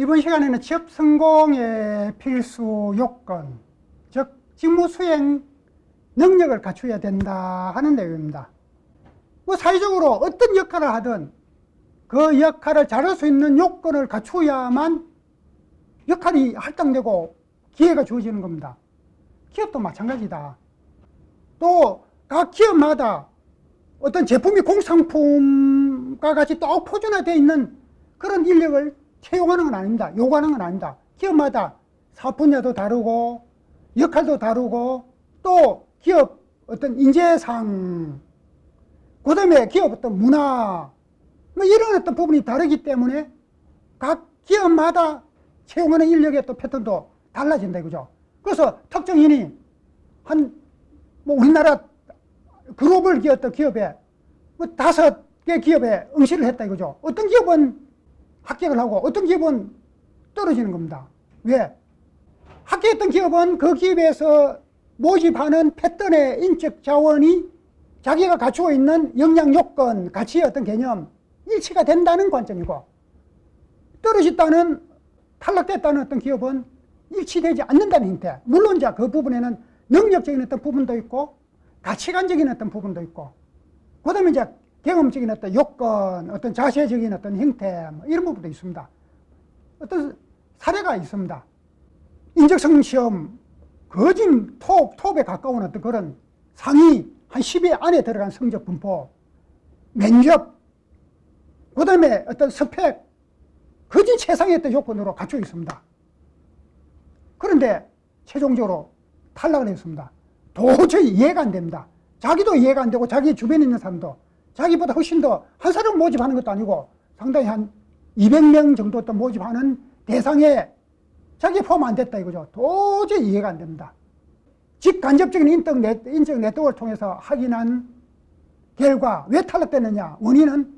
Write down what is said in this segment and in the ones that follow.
이번 시간에는 취업 성공의 필수 요건, 즉 직무 수행 능력을 갖춰야 된다 하는 내용입니다. 사회적으로 어떤 역할을 하든 그 역할을 잘할 수 있는 요건을 갖추어야만 역할이 할당되고 기회가 주어지는 겁니다. 기업도 마찬가지다. 또 각 기업마다 어떤 제품이 공산품과 같이 또 표준화되어 있는 그런 인력을 채용하는 건 아닙니다. 요구하는 건 아닙니다. 기업마다 사업 분야도 다르고 역할도 다르고 또 기업 어떤 인재상, 그 다음에 기업 어떤 문화, 이런 어떤 부분이 다르기 때문에 각 기업마다 채용하는 인력의 또 패턴도 달라진다 이거죠. 그래서 특정인이 우리나라 글로벌 기업에 5개 기업에 응시를 했다 이거죠. 어떤 기업은 합격을 하고 어떤 기업은 떨어지는 겁니다. 왜? 합격했던 기업은 그 기업에서 모집하는 패턴의 인적 자원이 자기가 갖추고 있는 역량 요건, 가치의 어떤 개념, 일치가 된다는 관점이고, 떨어졌다는, 탈락됐다는 어떤 기업은 일치되지 않는다는 형태. 물론 이제 그 부분에는 능력적인 어떤 부분도 있고 가치관적인 어떤 부분도 있고, 그 다음에 이제 경험적인 어떤 요건, 어떤 자세적인 어떤 형태, 이런 부분도 있습니다. 어떤 사례가 있습니다. 인적성 시험, 거진 톱에 가까운 어떤 그런 상위 한 10위 안에 들어간 성적 분포, 면접, 그 다음에 어떤 스펙, 거진 최상의 어떤 요건으로 갖추고 있습니다. 그런데 최종적으로 탈락을 했습니다. 도저히 이해가 안 됩니다. 자기도 이해가 안 되고 자기 주변에 있는 사람도 자기보다 훨씬 더 한 사람 모집하는 것도 아니고 상당히 한 200명 정도 또 모집하는 대상에 자기 포함 안 됐다 이거죠. 도저히 이해가 안 됩니다. 직간접적인 인적 네트워크를 통해서 확인한 결과 왜 탈락됐느냐? 원인은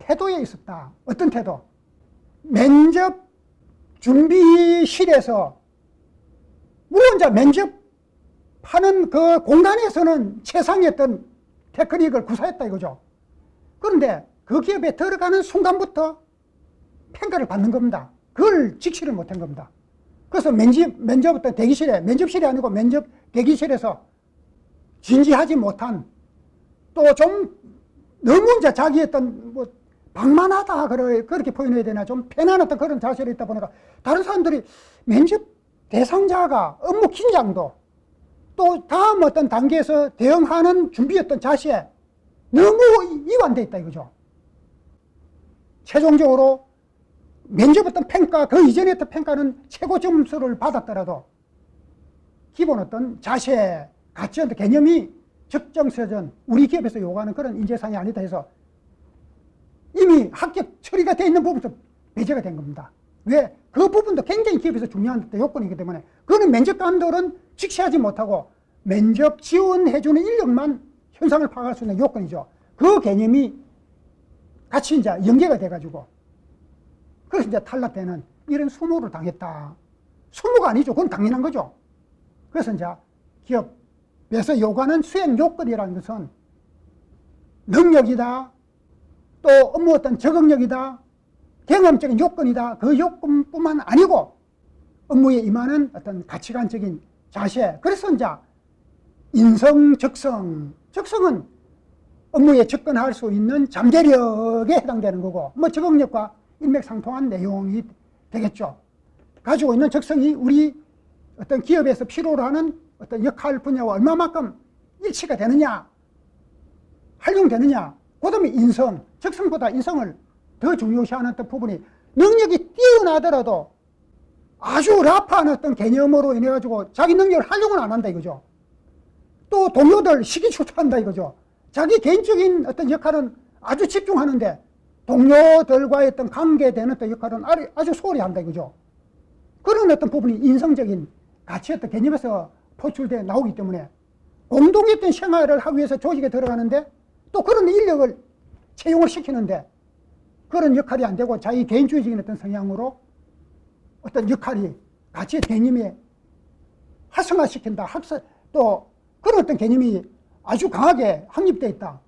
태도에 있었다. 어떤 태도? 면접 준비실에서 물론 이제 면접하는 그 공간에서는 최상의 어떤 테크닉을 구사했다 이거죠. 그런데 그 기업에 들어가는 순간부터 평가를 받는 겁니다. 그걸 직시를 못한 겁니다. 그래서 면접부터 대기실에, 면접실이 아니고 면접 대기실에서 진지하지 못한, 또 좀 너무 이제 자기 어떤 방만하다 그렇게 표현해야 되나, 좀 편한 어떤 그런 자세로 있다 보니까 다른 사람들이 면접 대상자가 업무 긴장도 또 다음 어떤 단계에서 대응하는 준비했던 자세에 너무 이완되어 있다 이거죠. 최종적으로 면접 어떤 평가, 그 이전에 어떤 평가는 최고 점수를 받았더라도 기본 어떤 자세, 가치 어떤 개념이 적정수준, 우리 기업에서 요구하는 그런 인재상이 아니다 해서 이미 합격 처리가 되어 있는 부분도 배제가 된 겁니다. 왜? 그 부분도 굉장히 기업에서 중요한 요건이기 때문에 그거는 면접관들은 직시하지 못하고 면접 지원해주는 인력만 현상을 파악할 수 있는 요건이죠. 그 개념이 같이 이제 연계가 돼가지고 그래서 이제 탈락되는 이런 수모를 당했다. 수모가 아니죠. 그건 당연한 거죠. 그래서 이제 기업에서 요구하는 수행 요건이라는 것은 능력이다, 또 업무 어떤 적응력이다, 경험적인 요건이다. 그 요건뿐만 아니고 업무에 임하는 어떤 가치관적인 자세. 그래서 이제 인성, 적성은 업무에 접근할 수 있는 잠재력에 해당되는 거고, 적응력과 일맥상통한 내용이 되겠죠. 가지고 있는 적성이 우리 어떤 기업에서 필요로 하는 어떤 역할 분야와 얼마만큼 일치가 되느냐, 활용되느냐. 그 다음에 인성, 적성보다 인성을 더 중요시하는 어떤 부분이, 능력이 뛰어나더라도 아주 라프한 어떤 개념으로 인해 가지고 자기 능력을 활용을 안 한다 이거죠. 또 동료들 시기추천한다 이거죠. 자기 개인적인 어떤 역할은 아주 집중하는데 동료들과의 어떤 관계되는 어떤 역할은 아주 소홀히 한다 이거죠. 그런 어떤 부분이 인성적인 가치 어떤 개념에서 포출되어 나오기 때문에 공동의 어떤 생활을 하기 위해서 조직에 들어가는데 또 그런 인력을 채용을 시키는데 그런 역할이 안 되고 자기 개인주의적인 어떤 성향으로 어떤 역할이 가치의 개념에 활성화시킨다. 또 그런 어떤 개념이 아주 강하게 확립되어 있다.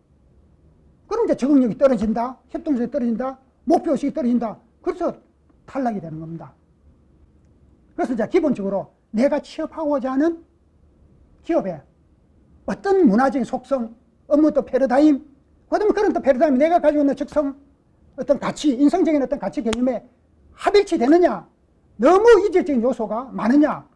그럼 이제 적응력이 떨어진다. 협동성이 떨어진다. 목표의식이 떨어진다. 그래서 탈락이 되는 겁니다. 그래서 이제 기본적으로 내가 취업하고자 하는 기업에 어떤 문화적인 속성, 업무 또 패러다임, 그다음에 그런 또 패러다임이 내가 가지고 있는 적성, 어떤 가치, 인성적인 어떤 가치 개념에 합일치 되느냐, 너무 이질적인 요소가 많으냐.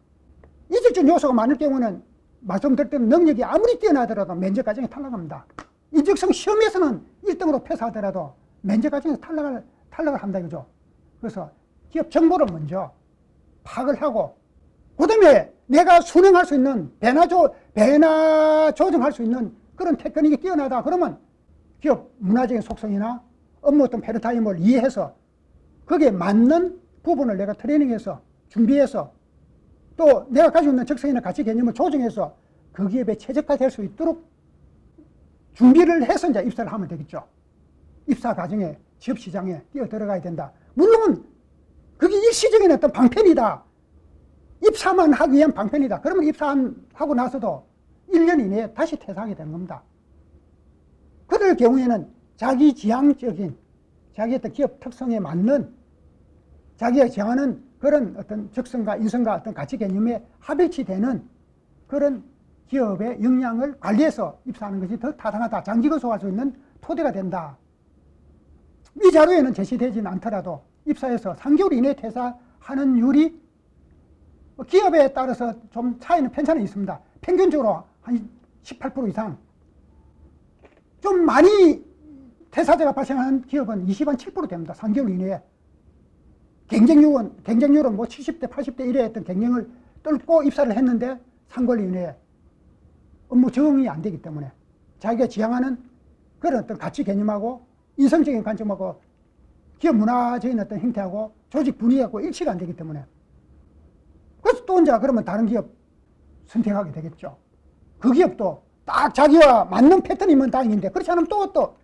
이질적인 요소가 많을 경우는 말씀드릴 때는 능력이 아무리 뛰어나더라도 면접 과정에 탈락합니다. 인적성 시험에서는 1등으로 패스하더라도 면접 과정에서 탈락을 한다 이거죠. 그래서 기업 정보를 먼저 파악을 하고, 그 다음에 내가 순응할 수 있는 배나 조정할 수 있는 그런 테크닉이 뛰어나다 그러면 기업 문화적인 속성이나 업무 어떤 패러다임을 이해해서 거기에 맞는 부분을 내가 트레이닝해서 준비해서 또 내가 가지고 있는 적성이나 가치 개념을 조정해서 그 기업에 최적화될 수 있도록 준비를 해서 이제 입사를 하면 되겠죠. 입사 과정에 취업 시장에 뛰어 들어가야 된다. 물론 그게 일시적인 어떤 방편이다. 입사만 하기 위한 방편이다. 그러면 입사하고 나서도 1년 이내에 다시 퇴사하게 되는 겁니다. 그럴 경우에는 자기 지향적인 자기 어떤 기업 특성에 맞는 자기가 지향하는 그런 어떤 적성과 인성과 어떤 가치 개념에 합일치되는 그런 기업의 역량을 관리해서 입사하는 것이 더 타당하다. 장기 근속할 수 있는 토대가 된다. 이 자료에는 제시되지는 않더라도 입사해서 3개월 이내에 퇴사하는 율이 기업에 따라서 좀 차이는 편차는 있습니다. 평균적으로 한 18% 이상. 좀 많이 퇴사자가 발생하는 기업은 27% 됩니다. 3개월 이내에. 경쟁률은 뭐 70대, 80대 1에 했던 경쟁을 뚫고 입사를 했는데 3개월 이내에 업무 적응이 안 되기 때문에 자기가 지향하는 그런 어떤 가치 개념하고 인성적인 관점하고 기업 문화적인 어떤 형태하고 조직 분위기하고 일치가 안 되기 때문에 그래서 또 이제 그러면 다른 기업 선택하게 되겠죠. 그 기업도 딱 자기와 맞는 패턴이면 다행인데 그렇지 않으면 또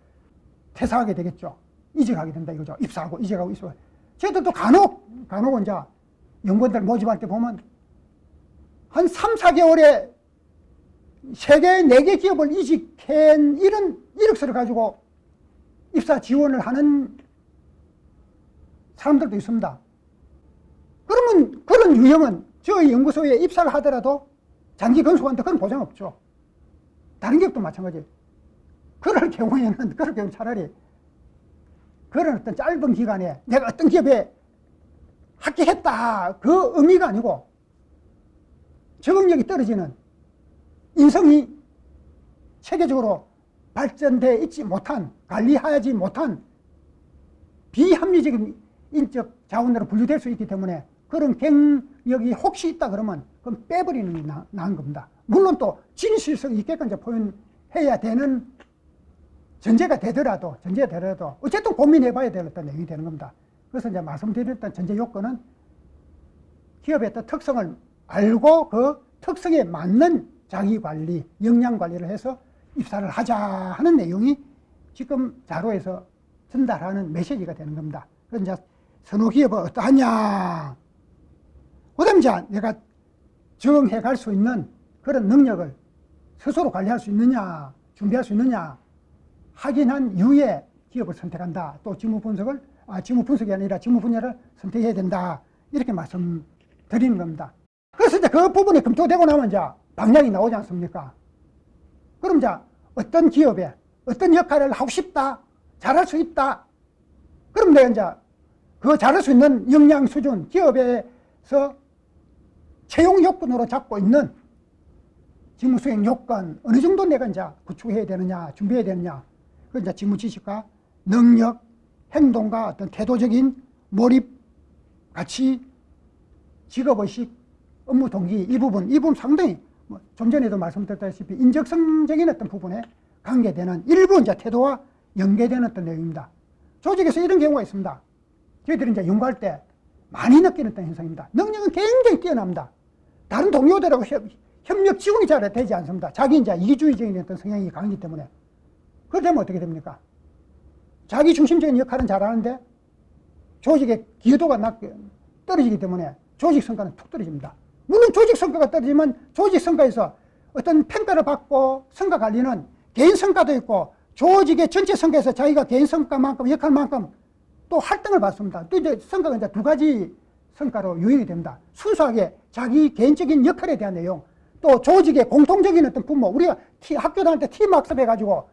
퇴사하게 되겠죠. 이직하게 된다 이거죠. 입사하고 이직하고 입사하고. 저희들도 간혹 이제 연구원들 모집할 때 보면 한 3, 4개월에 3개, 4개 기업을 이직한 이런 이력서를 가지고 입사 지원을 하는 사람들도 있습니다. 그러면 그런 유형은 저희 연구소에 입사를 하더라도 장기 근속한테 그런 보장 없죠. 다른 기업도 마찬가지. 그럴 경우는 차라리 그런 어떤 짧은 기간에 내가 어떤 기업에 합격했다 그 의미가 아니고 적응력이 떨어지는 인성이 체계적으로 발전되어 있지 못한, 관리하지 못한 비합리적인 인적 자원으로 분류될 수 있기 때문에 그런 경력이 혹시 있다 그러면 그건 빼버리는 게 나은 겁니다. 물론 또 진실성 있게끔 이제 표현해야 되는 전제가 되더라도 어쨌든 고민해봐야 될 어떤 내용이 되는 겁니다. 그래서 이제 말씀드렸던 전제 요건은 기업의 어떤 특성을 알고 그 특성에 맞는 자기 관리, 역량 관리를 해서 입사를 하자 하는 내용이 지금 자료에서 전달하는 메시지가 되는 겁니다. 그래서 이제 선호 기업은 어떠하냐? 그 다음에 이제 내가 적응해 갈 수 있는 그런 능력을 스스로 관리할 수 있느냐, 준비할 수 있느냐, 확인한 이후에 기업을 선택한다. 또 직무 분석이 아니라 직무 분야를 선택해야 된다. 이렇게 말씀드리는 겁니다. 그래서 이제 그 부분이 검토되고 나면 이제 방향이 나오지 않습니까? 그럼 이제 어떤 기업에 어떤 역할을 하고 싶다, 잘할 수 있다. 그럼 내가 이제 그 잘할 수 있는 역량 수준, 기업에서 채용 요건으로 잡고 있는 직무 수행 요건, 어느 정도 내가 이제 구축해야 되느냐, 준비해야 되느냐. 그 이제 직무 지식과 능력, 행동과 어떤 태도적인 몰입, 가치, 직업의식, 업무 동기, 이 부분 상당히 좀 전에도 말씀드렸다시피 인적성적인 어떤 부분에 관계되는 일부 이제 태도와 연계되는 어떤 내용입니다. 조직에서 이런 경우가 있습니다. 저희들이 이제 연구할 때 많이 느끼는 어떤 현상입니다. 능력은 굉장히 뛰어납니다. 다른 동료들하고 협력 지원이 잘 되지 않습니다. 자기 이제 이기주의적인 어떤 성향이 강하기 때문에. 그러면 어떻게 됩니까? 자기 중심적인 역할은 잘하는데 조직의 기여도가 떨어지기 때문에 조직 성과는 툭 떨어집니다. 물론 조직 성과가 떨어지면 조직 성과에서 어떤 평가를 받고 성과 관리는 개인 성과도 있고 조직의 전체 성과에서 자기가 개인 성과만큼 역할만큼 또 할당을 받습니다. 또 이제 성과가 이제 두 가지 성과로 유인이 됩니다. 순수하게 자기 개인적인 역할에 대한 내용, 또 조직의 공통적인 어떤 분모. 우리가 학교 다닐 때 팀 학습해가지고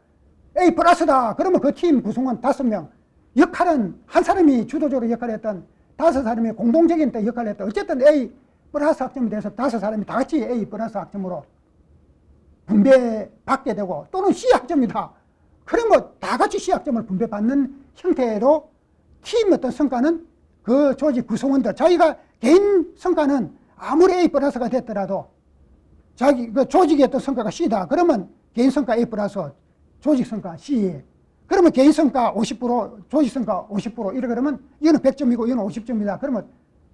A 플러스다. 그러면 그 팀 구성원 5명. 역할은 한 사람이 주도적으로 역할을 했던 5사람이 공동적인 역할을 했던 어쨌든 A 플러스 학점이 돼서 5사람이 다 같이 A 플러스 학점으로 분배받게 되고, 또는 C 학점이다. 그러면 다 같이 C 학점을 분배받는 형태로 팀 어떤 성과는 그 조직 구성원들, 자기가 개인 성과는 아무리 A 플러스가 됐더라도 자기 그 조직의 어떤 성과가 C다. 그러면 개인 성과 A 플러스, 조직 성과 C. 그러면 개인 성과 50%, 조직 성과 50%. 이래 그러면 이거는 100점이고 이거는 50점이다. 그러면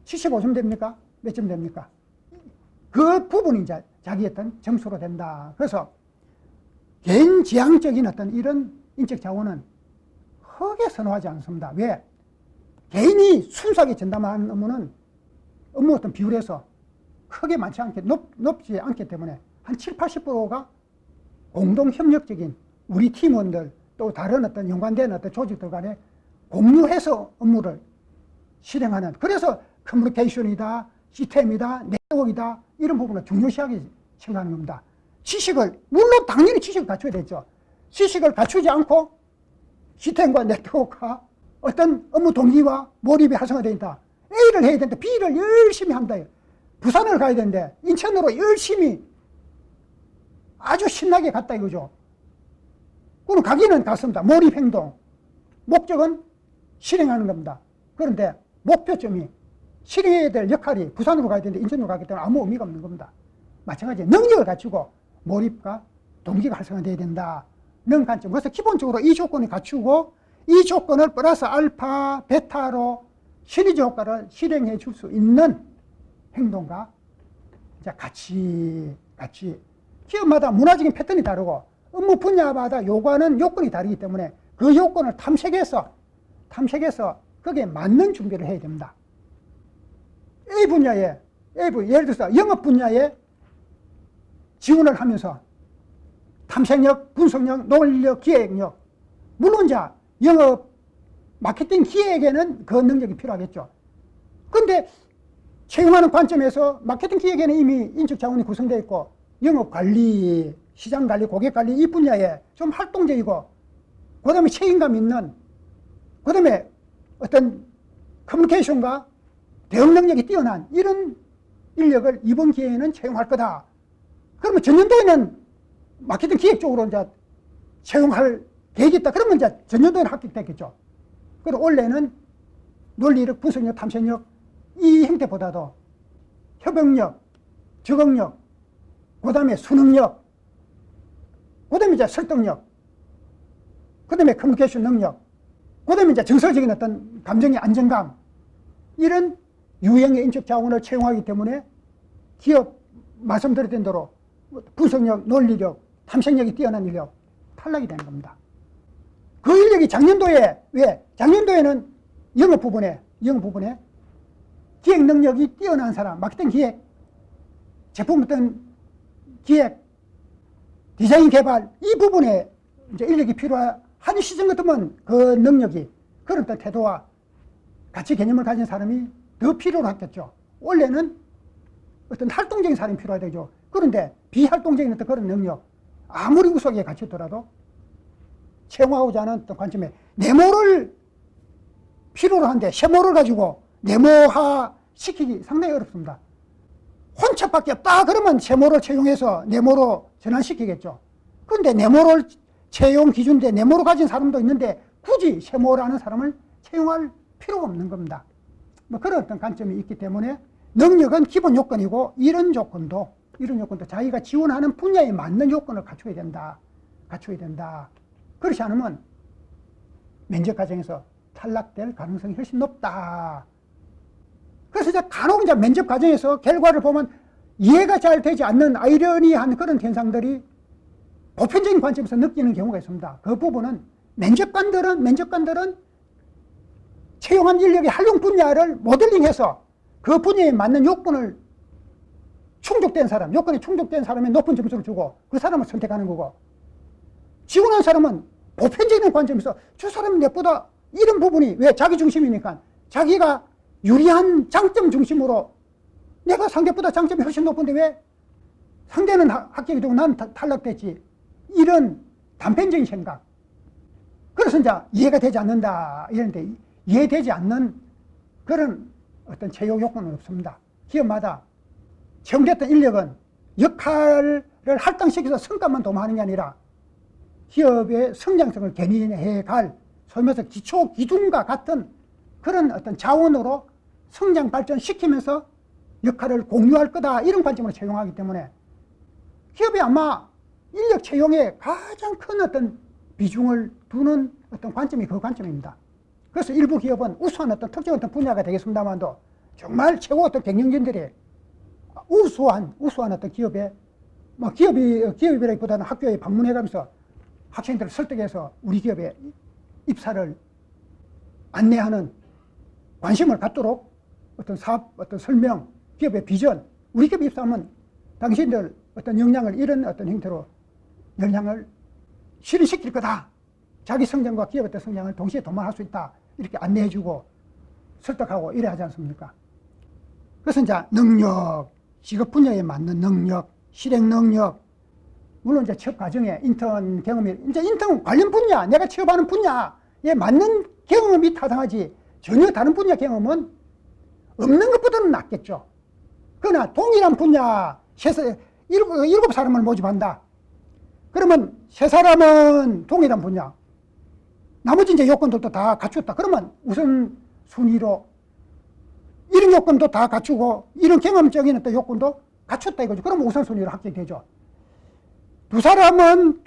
75점 됩니까? 몇 점 됩니까? 그 부분이 이제 자기 어떤 점수로 된다. 그래서 개인 지향적인 어떤 이런 인적 자원은 크게 선호하지 않습니다. 왜? 개인이 순수하게 전담하는 업무는 업무 어떤 비율에서 크게 많지 않게, 높지 않기 때문에 한 7, 80%가 공동 협력적인 우리 팀원들 또 다른 어떤 연관된 어떤 조직들 간에 공유해서 업무를 실행하는, 그래서 커뮤니케이션이다, 시스템이다, 네트워크이다, 이런 부분을 중요시하게 생각하는 겁니다. 지식을, 물론 당연히 지식을 갖춰야 되죠. 지식을 갖추지 않고 시스템과 네트워크와 어떤 업무 동기와 몰입이 활성화되어 있다. A를 해야 되는데 B를 열심히 한다. 부산을 가야 되는데 인천으로 열심히 아주 신나게 갔다 이거죠. 그럼 가기는 갔습니다. 몰입 행동. 목적은 실행하는 겁니다. 그런데 목표점이 실행해야 될 역할이 부산으로 가야 되는데 인천으로 가기 때문에 아무 의미가 없는 겁니다. 마찬가지로 능력을 갖추고 몰입과 동기가 활성화되어야 된다는 관점. 그래서 기본적으로 이 조건을 갖추고 이 조건을 플러스 알파, 베타로 시너지 효과를 실행해 줄 수 있는 행동과 이제 같이 기업마다 문화적인 패턴이 다르고 업무 분야마다 요구하는 요건이 다르기 때문에 그 요건을 탐색해서 거기에 맞는 준비를 해야 됩니다. A 분야에, 예를 들어서 영업 분야에 지원을 하면서 탐색력, 분석력, 논리력, 기획력, 물론 이제 영업 마케팅 기획에는 그 능력이 필요하겠죠. 그런데 채용하는 관점에서 마케팅 기획에는 이미 인적 자원이 구성되어 있고 영업 관리, 시장 관리, 고객 관리 이 분야에 좀 활동적이고 그 다음에 책임감 있는, 그 다음에 어떤 커뮤니케이션과 대응 능력이 뛰어난 이런 인력을 이번 기회에는 채용할 거다. 그러면 전년도에는 마케팅 기획 쪽으로 이제 채용할 계획이 있다. 그러면 이제 전년도에는 합격됐겠죠. 그리고 올해는 논리력, 분석력, 탐색력 이 형태보다도 협응력, 적응력, 그 다음에 수능력, 그 다음에 이제 설득력, 그 다음에 커뮤니케이션 능력, 그 다음에 이제 정서적인 어떤 감정의 안정감, 이런 유형의 인적 자원을 채용하기 때문에 기업 말씀드렸던 대로 분석력, 논리력, 탐색력이 뛰어난 인력 탈락이 되는 겁니다. 그 인력이 작년도에, 왜? 작년도에는 영업 부분에 기획 능력이 뛰어난 사람, 마케팅 기획, 제품 어떤 기획, 디자인 개발, 이 부분에 이제 인력이 필요한 시점 같으면 그 능력이, 그런 태도와 가치 개념을 가진 사람이 더 필요로 하겠죠. 원래는 어떤 활동적인 사람이 필요하죠. 그런데 비활동적인 어떤 그런 능력, 아무리 우수하게 갖췄더라도 채용하고자 하는 어떤 관점에 네모를 필요로 하는데 세모를 가지고 네모화 시키기 상당히 어렵습니다. 혼밥밖에 없다 그러면 세모를 채용해서 네모로 전환시키겠죠. 그런데 네모를 채용 기준인데 네모로 가진 사람도 있는데 굳이 세모라는 사람을 채용할 필요가 없는 겁니다. 뭐 그런 어떤 관점이 있기 때문에 능력은 기본 요건이고 이런 조건도 자기가 지원하는 분야에 맞는 요건을 갖춰야 된다. 그렇지 않으면 면접 과정에서 탈락될 가능성이 훨씬 높다. 그래서 이제 간혹 이제 면접 과정에서 결과를 보면 이해가 잘 되지 않는 아이러니한 그런 현상들이 보편적인 관점에서 느끼는 경우가 있습니다. 그 부분은 면접관들은 채용한 인력의 활용 분야를 모델링해서 그 분야에 맞는 요건이 충족된 사람에 높은 점수를 주고 그 사람을 선택하는 거고, 지원한 사람은 보편적인 관점에서 저 사람이 내보다 이런 부분이 왜 자기 중심이니까 자기가 유리한 장점 중심으로 내가 상대보다 장점이 훨씬 높은데 왜 상대는 합격이 되고 난 탈락됐지. 이런 단편적인 생각. 그래서 이제 이해가 되지 않는다. 이런데 이해되지 않는 그런 어떤 채용 요건은 없습니다. 기업마다 채용됐던 인력은 역할을 할당시켜서 성과만 도모하는 게 아니라 기업의 성장성을 견인해갈 소위 말해서 기초 기둥과 같은 그런 어떤 자원으로 성장 발전시키면서 역할을 공유할 거다. 이런 관점으로 채용하기 때문에 기업이 아마 인력 채용에 가장 큰 어떤 비중을 두는 어떤 관점이 그 관점입니다. 그래서 일부 기업은 우수한 어떤 특정 어떤 분야가 되겠습니다만도 정말 최고 어떤 경영진들이 우수한 어떤 기업에 기업이라기보다는 학교에 방문해가면서 학생들을 설득해서 우리 기업에 입사를 안내하는 관심을 갖도록 어떤 사업, 어떤 설명, 기업의 비전, 우리 기업에 입사하면 당신들 어떤 역량을 이런 어떤 형태로 역량을 실현시킬 거다. 자기 성장과 기업의 어떤 성장을 동시에 도모할 수 있다. 이렇게 안내해주고 설득하고 이래 하지 않습니까? 그래서 이제 능력, 직업 분야에 맞는 능력, 실행 능력, 물론 이제 취업 과정에 인턴 경험이, 이제 인턴 관련 분야, 내가 취업하는 분야에 맞는 경험이 타당하지, 전혀 다른 분야 경험은 없는 것보다는 낫겠죠. 그러나 동일한 분야, 7사람을 모집한다. 그러면 3사람은 동일한 분야, 나머지 이제 요건들도 다 갖췄다. 그러면 우선 순위로 이런 요건도 다 갖추고 이런 경험적인 어떤 요건도 갖췄다 이거죠. 그러면 우선순위로 합격되죠. 두 사람은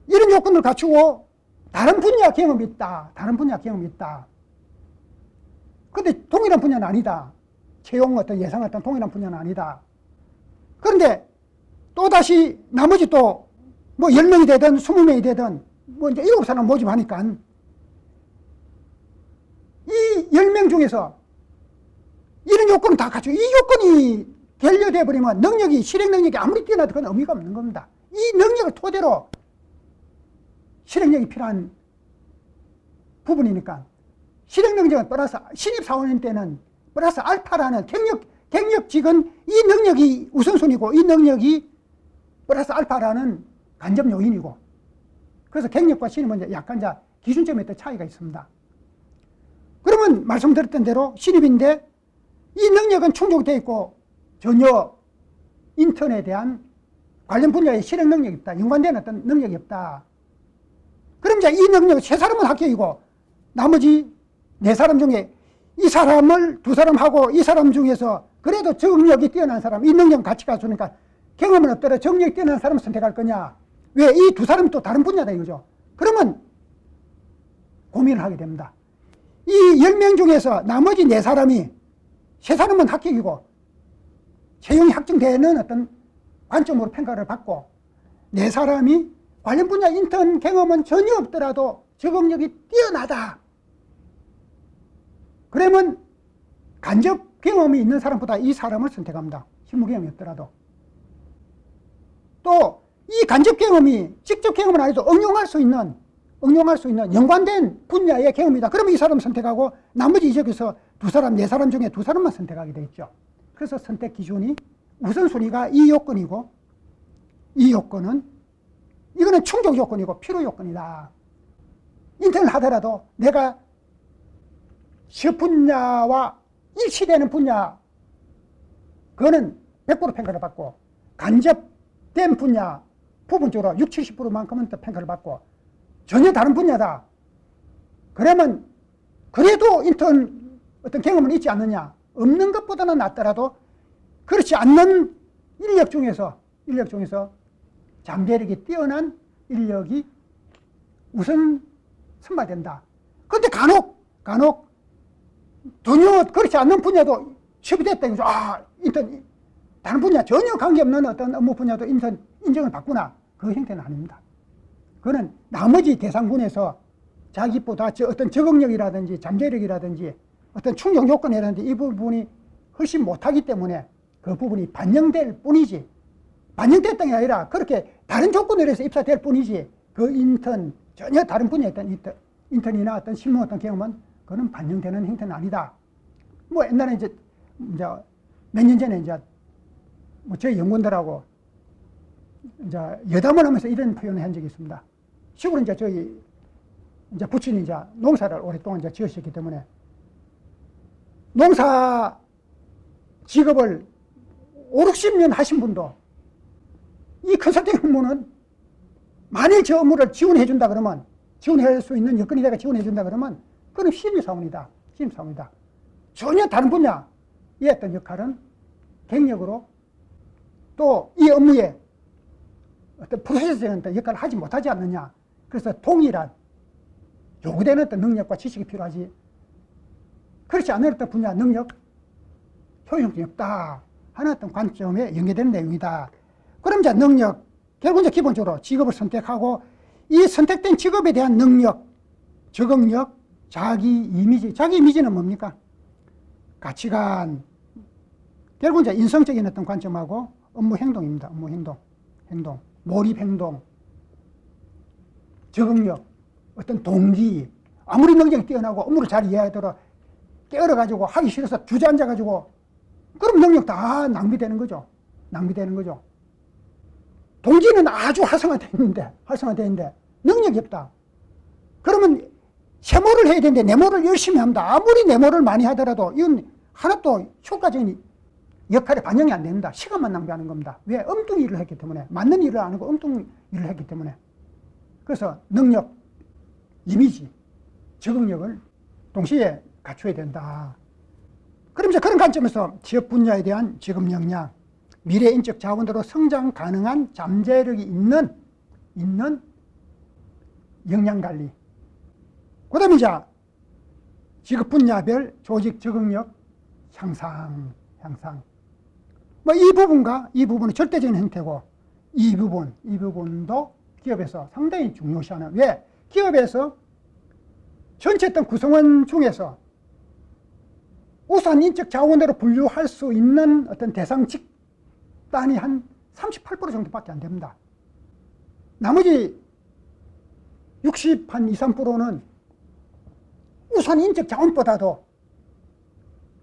이런 요건을 갖추고 다른 분야 경험이 있다. 근데 동일한 분야는 아니다. 채용 어떤 예상했던 동일한 분야는 아니다. 그런데 또다시 나머지 또 뭐 10명이 되든 20명이 되든 뭐 이제 7사람 모집하니까 이 10명 중에서 이런 요건은 다 갖추고 이 요건이 결여돼 버리면 능력이, 실행 능력이 아무리 뛰어나도 그건 의미가 없는 겁니다. 이 능력을 토대로 실행력이 필요한 부분이니까 실행 능력은 플러스 신입 사원인 때는 플러스 알파라는 경력직은 이 능력이 우선순위고 이 능력이 플러스 알파라는 간접 요인이고 그래서 경력과 신입은 약간 이제 기준점에 또 차이가 있습니다. 그러면 말씀드렸던 대로 신입인데 이 능력은 충족되어 있고 전혀 인턴에 대한 관련 분야의 실행 능력이 없다. 연관된 어떤 능력이 없다. 그럼 이제 이 능력 3사람은 합격이고 나머지 4사람 중에 이 사람을 2사람하고 이 사람 중에서 그래도 정력이 뛰어난 사람, 이 능력은 같이 갖추니까 경험은 없더라도 정력이 뛰어난 사람을 선택할 거냐. 왜? 이 2사람은 또 다른 분야다 이거죠. 그러면 고민을 하게 됩니다. 이 10명 중에서 나머지 4사람이 3사람은 합격이고 채용이 확정되는 어떤 관점으로 평가를 받고 4사람이 관련 분야 인턴 경험은 전혀 없더라도 적응력이 뛰어나다. 그러면 간접 경험이 있는 사람보다 이 사람을 선택합니다. 실무 경험이 없더라도. 또 이 간접 경험이 직접 경험은 아니도 응용할 수 있는 연관된 분야의 경험이다. 그러면 이 사람 선택하고 나머지 이 중에서 2사람, 4사람 중에 2사람만 선택하게 돼 있죠. 그래서 선택 기준이 우선순위가 이 요건이고 이 요건은 이거는 충족 요건이고 필요 요건이다. 인턴을 하더라도 내가 시업 분야와 일치되는 분야 그거는 100% 평가를 받고 간접된 분야 부분적으로 60, 70%만큼은 또 평가를 받고 전혀 다른 분야다. 그러면 그래도 인턴 어떤 경험은 있지 않느냐. 없는 것보다는 낫더라도 그렇지 않는 인력 중에서 잠재력이 뛰어난 인력이 우선 선발된다. 그런데 간혹 전혀 그렇지 않는 분야도 취업이 됐다 이거죠. 아, 인턴 다른 분야 전혀 관계없는 어떤 업무 분야도 인턴 인정을 받구나. 그 형태는 아닙니다. 그거는 나머지 대상군에서 자기보다 어떤 적응력이라든지 잠재력이라든지 어떤 충족 요건이라든지 이 부분이 훨씬 못하기 때문에 그 부분이 반영될 뿐이지, 반영됐던 게 아니라 그렇게 다른 조건으로 해서 입사될 뿐이지 그 인턴 전혀 다른 분야에 있던 인턴이나 어떤 실무 어떤 경험은 그거는 반영되는 형태는 아니다. 뭐 옛날에 이제 몇 년 전에 이제 뭐 저희 연구원들하고 이제 여담을 하면서 이런 표현을 한 적이 있습니다. 시골은 이제 저희 이제 부친이 이제 농사를 오랫동안 이제 지으셨기 때문에 농사 직업을 5, 60년 하신 분도 이 컨설팅 업무는 만일 저 업무를 지원해 준다 그러면 지원할 수 있는 여건이 내가 지원해 준다 그러면 그건 신입사원이다. 신입사원이다. 전혀 다른 분야의 어떤 역할은 경력으로 또 이 업무에 어떤 프로세스적인 역할을 하지 못하지 않느냐. 그래서 동일한 요구되는 어떤 능력과 지식이 필요하지. 그렇지 않은 어떤 분야 능력, 효용성이 없다 하는 어떤 관점에 연계되는 내용이다. 그럼 이제 능력, 결국 이제 기본적으로 직업을 선택하고 이 선택된 직업에 대한 능력, 적응력, 자기 이미지. 자기 이미지는 뭡니까? 가치관. 결국 이제 인성적인 어떤 관점하고 업무 행동입니다. 업무 행동. 몰입 행동. 적응력. 어떤 동기. 아무리 능력이 뛰어나고 업무를 잘 이해하더라도 깨어러가지고 하기 싫어서 주저앉아가지고 그럼 능력 다 낭비되는 거죠. 낭비되는 거죠. 동기는 아주 활성화되어 있는데 능력이 없다. 그러면 세모를 해야 되는데 네모를 열심히 합니다. 아무리 네모를 많이 하더라도 이건 하나도 효과적인 역할에 반영이 안 됩니다. 시간만 낭비하는 겁니다. 왜? 엉뚱 일을 했기 때문에. 맞는 일을 안 하고 엉뚱 일을 했기 때문에. 그래서 능력, 이미지, 적응력을 동시에 갖춰야 된다. 그럼 이제 그런 관점에서 지역 분야에 대한 직업 역량, 미래 인적 자원으로 성장 가능한 잠재력이 있는 역량 관리. 그 다음에 이제 직업 분야별 조직 적응력 향상. 뭐 이 부분은 절대적인 형태고 이 부분도 기업에서 상당히 중요시하는. 왜? 기업에서 전체 어떤 구성원 중에서 우수한 인적 자원으로 분류할 수 있는 어떤 대상 집단이 한 38% 정도밖에 안 됩니다. 나머지 2, 3%는 우수한 인적 자원보다도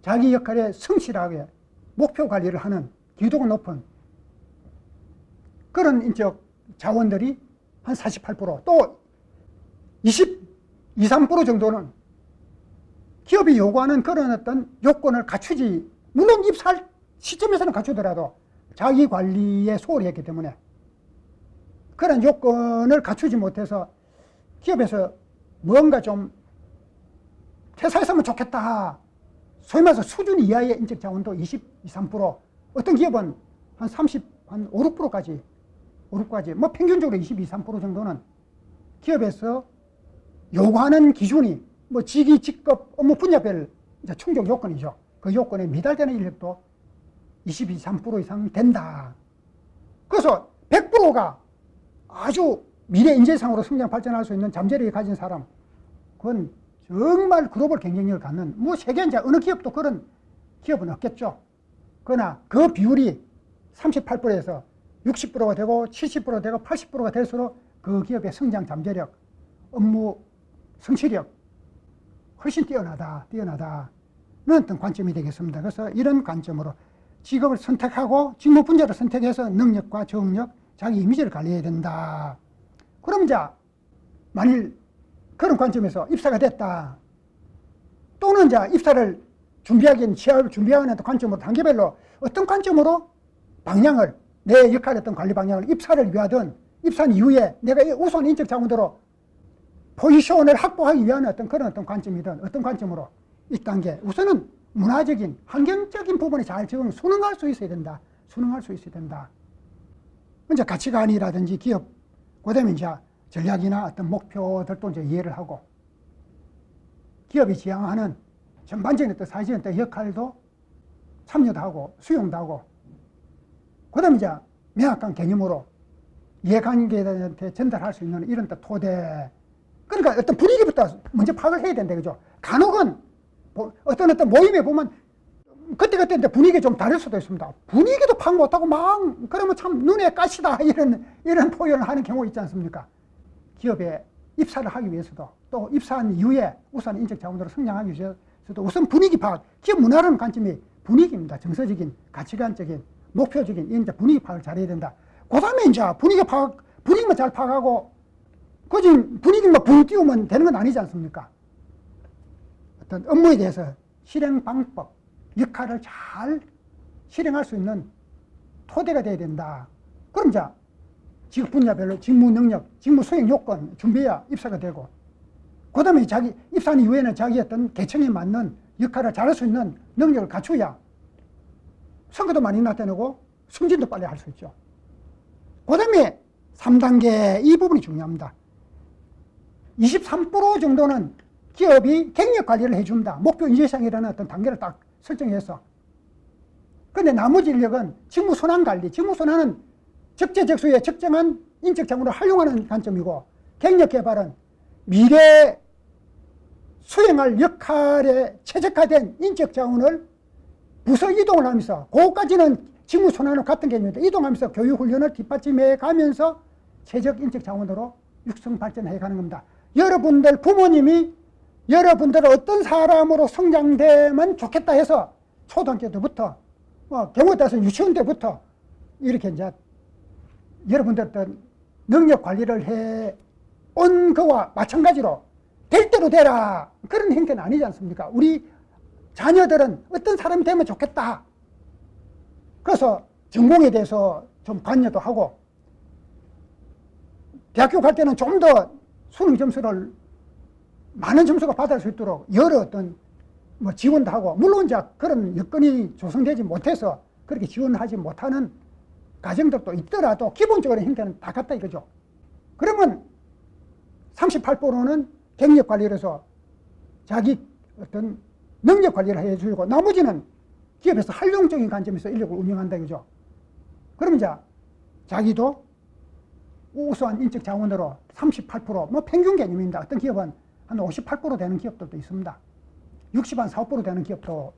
자기 역할에 성실하게 목표 관리를 하는 기도가 높은 그런 인적 자원들이 한 48%, 또 22, 3% 정도는 기업이 요구하는 그런 어떤 요건을 갖추지, 물론 입사할 시점에서는 갖추더라도 자기 관리에 소홀히 했기 때문에 그런 요건을 갖추지 못해서 기업에서 뭔가 좀 퇴사했으면 좋겠다. 소위 말해서 수준 이하의 인적 자원도 22, 3%, 어떤 기업은 한 30, 한 5, 6%까지, 뭐 평균적으로 22, 3% 정도는 기업에서 요구하는 기준이 뭐 직위, 직급, 업무 분야별 충족 요건이죠. 그 요건에 미달되는 인력도 22, 3% 이상 된다. 그래서 100%가 아주 미래 인재상으로 성장 발전할 수 있는 잠재력을 가진 사람, 그건 정말 글로벌 경쟁력을 갖는, 뭐 세계 이제 어느 기업도 그런 기업은 없겠죠. 그러나 그 비율이 38%에서 60%가 되고 70%가 되고 80%가 될수록 그 기업의 성장 잠재력, 업무 성취력 훨씬 뛰어나다는 어떤 관점이 되겠습니다. 그래서 이런 관점으로 직업을 선택하고 직무 분야를 선택해서 능력과 적응력, 자기 이미지를 관리해야 된다. 그럼 이제 만일 그런 관점에서 입사가 됐다. 또는 이제 입사를 준비하기엔 취업을 준비하는 관점으로 단계별로 어떤 관점으로 방향을, 내 역할의 어떤 관리 방향을 입사를 위하든 입사한 이후에 내가 우수한 인적 자원으로 포지션을 확보하기 위한 어떤 그런 어떤 관점이든 어떤 관점으로 1단계 우선은 문화적인 환경적인 부분에 잘 순응할 수 있어야 된다. 이제 가치관이라든지 기업, 그다음에 이제 전략이나 어떤 목표들도 이제 이해를 하고 기업이 지향하는 전반적인 어떤 사회적인 어떤 역할도 참여도 하고 수용도 하고, 그다음에 이제 명확한 개념으로 이해관계자한테 전달할 수 있는 이런 또 토대. 그러니까 어떤 분위기부터 먼저 파악을 해야 된다, 그죠? 간혹은 어떤 모임에 보면 그때 이제 분위기 좀 다를 수도 있습니다. 분위기도 파악 못하고 그러면 참 눈에 가시다 이런 표현을 하는 경우 있지 않습니까? 기업의 입사를 하기 위해서도 또 입사한 이후에 우선 인적 자원으로 성장하기 위해서도 우선 분위기 파악, 기업 문화라는 관점이 분위기입니다. 정서적인, 가치관적인, 목표적인 이제 분위기 파악을 잘해야 된다. 그 다음에 이제 분위기만 잘 파악하고 그지 분위기만 붕 띄우면 되는 건 아니지 않습니까? 어떤 업무에 대해서 실행 방법, 역할을 잘 실행할 수 있는 토대가 돼야 된다. 그럼 이제 직업 분야별로 직무 능력, 직무 수행 요건 준비해야 입사가 되고, 그 다음에 입사한 이후에는 자기 어떤 계층에 맞는 역할을 잘할 수 있는 능력을 갖춰야 성과도 많이 나타내고 승진도 빨리 할 수 있죠. 그 다음에 3단계 이 부분이 중요합니다. 23% 정도는 기업이 경력 관리를 해준다. 목표 인재상이라는 어떤 단계를 딱 설정해서. 근데 나머지 인력은 직무 순환 관리, 직무 순환은 적재적소에 적정한 인적 자원을 활용하는 관점이고, 경력 개발은 미래 수행할 역할에 최적화된 인적 자원을 부서 이동을 하면서, 그거까지는 직무 순환은 같은 개념인데 이동하면서 교육 훈련을 뒷받침해 가면서 최적 인적 자원으로 육성 발전해 가는 겁니다. 여러분들 부모님이 여러분들을 어떤 사람으로 성장되면 좋겠다 해서 초등학교 때부터 경우에 따라서 유치원 때부터 이렇게 이제 여러분들 어떤 능력 관리를 해 온 거와 마찬가지로 될 대로 되라, 그런 형태는 아니지 않습니까? 우리 자녀들은 어떤 사람이 되면 좋겠다. 그래서 전공에 대해서 좀 관여도 하고, 대학교 갈 때는 좀 더 수능 점수를 많은 점수가 받을 수 있도록 여러 어떤 지원도 하고, 물론 이제 그런 여건이 조성되지 못해서 그렇게 지원하지 못하는 가정들도 있더라도 기본적으로 형태는 다 같다 이거죠. 그러면 38%는 경력 관리를 해서 자기 어떤 능력 관리를 해주고, 나머지는 기업에서 활용적인 관점에서 인력을 운영한다 이거죠. 그러면 이제 자기도 우수한 인적 자원으로 38%, 평균 개념입니다. 어떤 기업은 한 58% 되는 기업들도 있습니다. 60, 한 4, 5% 되는 기업도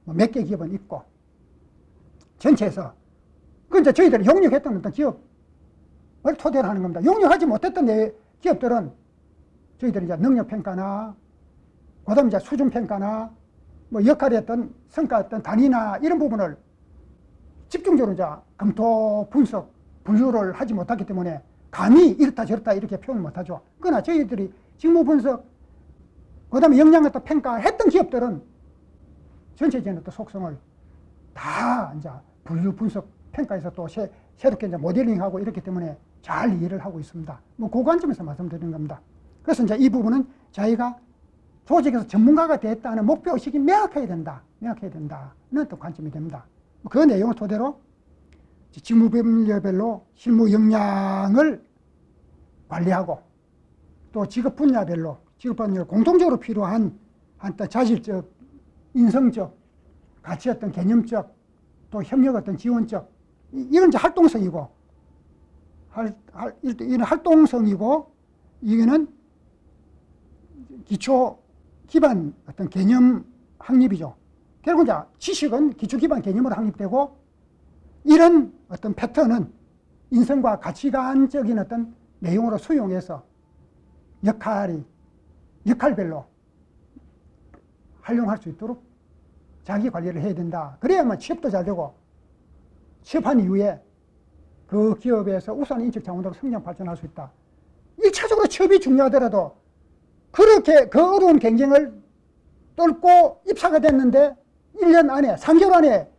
몇 개 기업은 있고, 전체에서. 그 이제 저희들이 용역했던 어떤 기업을 토대로 하는 겁니다. 용역하지 못했던 기업들은 저희들이 이제 능력평가나, 그 다음에 이제 수준평가나, 역할의 어떤 성과 어떤 단위나 이런 부분을 집중적으로 이제 검토, 분석, 분류를 하지 못하기 때문에 감히 이렇다 저렇다 이렇게 표현을 못하죠. 그러나 저희들이 직무 분석, 그 다음에 역량을 또 평가했던 기업들은 전체적인 어떤 속성을 다 이제 분류, 분석, 평가해서 또 새롭게 이제 모델링하고 이렇기 때문에 잘 이해를 하고 있습니다. 그 관점에서 말씀드리는 겁니다. 그래서 이제 이 부분은 자기가 조직에서 전문가가 됐다는 목표의식이 명확해야 된다. 명확해야 된다는 또 관점이 됩니다. 그 내용을 토대로 직무별로 실무 역량을 관리하고, 또 직업 분야별로 공통적으로 필요한 어떤 자질적, 인성적, 가치 어떤 개념적, 또 협력 어떤 지원적, 이건 이제 활동성이고, 이런 활동성이고, 이거는 기초 기반 어떤 개념 확립이죠. 결국 이제 지식은 기초 기반 개념으로 확립되고, 이런 어떤 패턴은 인성과 가치관적인 어떤 내용으로 수용해서 역할별로 활용할 수 있도록 자기 관리를 해야 된다. 그래야만 취업도 잘 되고, 취업한 이후에 그 기업에서 우수한 인적 자원으로 성장 발전할 수 있다. 1차적으로 취업이 중요하더라도 그렇게 그 어려운 경쟁을 뚫고 입사가 됐는데 1년 안에, 3개월 안에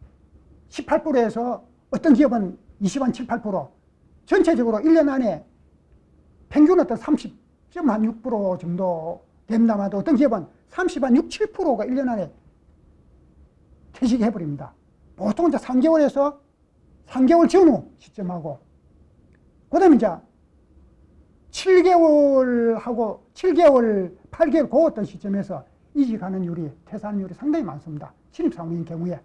18%에서 어떤 기업은 20한 7, 8%, 전체적으로 1년 안에 평균 어떤 30.6% 정도 된다마도 어떤 기업은 30한 6, 7%가 1년 안에 퇴직해버립니다. 보통 이제 3개월에서 3개월 전후 시점하고, 그 다음에 이제 7개월하고 7개월, 8개월 그 어떤 시점에서 이직하는 율이, 퇴사하는 율이 상당히 많습니다. 신입사원인 경우에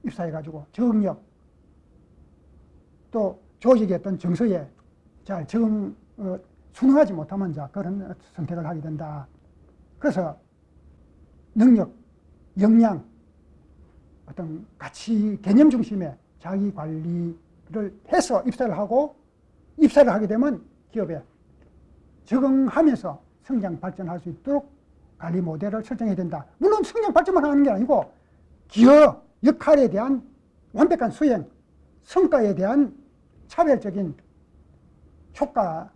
입사해가지고 적응력, 또 조직의 어떤 정서에 잘 순응하지 못하면 이제 그런 선택을 하게 된다. 그래서 능력, 역량, 어떤 가치, 개념 중심의 자기 관리를 해서 입사를 하게 되면 기업에 적응하면서 성장 발전할 수 있도록 관리 모델을 설정해야 된다. 물론 성장 발전만 하는 게 아니고 기여 역할에 대한 완벽한 수행, 성과에 대한 차별적인 효과,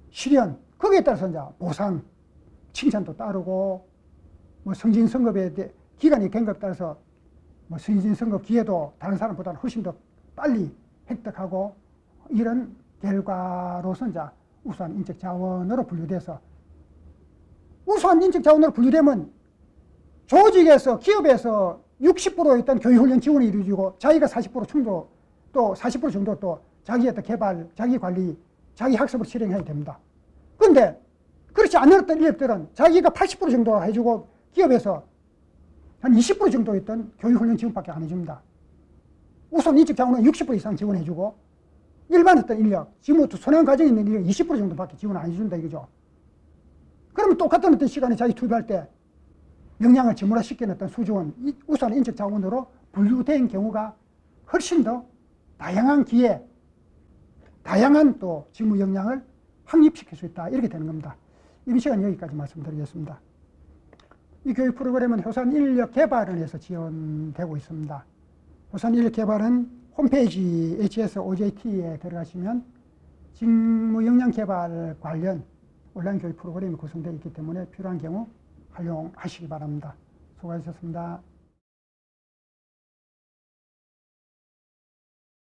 실현, 거기에 따라서 이제 보상, 칭찬도 따르고, 뭐 승진승급에 대해 기간이 된 것에 따라서 뭐 승진승급 기회도 다른 사람보다는 훨씬 더 빨리 획득하고, 이런 결과로서 이제 우수한 인적 자원으로 분류돼서, 우수한 인적 자원으로 분류되면 조직에서, 기업에서 60% 일단 교육훈련 지원이 이루어지고, 자기가 40% 정도, 또 40% 정도 또 자기의 개발, 자기 관리, 자기 학습을 실행해야 됩니다. 그런데 그렇지 않은 어떤 인력들은 자기가 80% 정도 해주고, 기업에서 한 20% 정도 있던 교육훈련 지원밖에 안 해줍니다. 우선 인적 자원은 60% 이상 지원해주고, 일반 어떤 인력, 지금 손해원 과정에 있는 인력 20% 정도밖에 지원 안 해준다 이거죠. 그러면 똑같은 어떤 시간에 자기 투입할 때 역량을 지문화시키는 어떤 수조원, 우수한 인적 자원으로 분류된 경우가 훨씬 더 다양한 기회, 다양한 또 직무 역량을 확립시킬 수 있다. 이렇게 되는 겁니다. 이번 시간 여기까지 말씀드리겠습니다. 이 교육 프로그램은 효산 인력 개발을 위해서 지원되고 있습니다. 효산 인력 개발은 홈페이지 HSOJT에 들어가시면 직무 역량 개발 관련 온라인 교육 프로그램이 구성되어 있기 때문에 필요한 경우 활용하시기 바랍니다. 수고하셨습니다.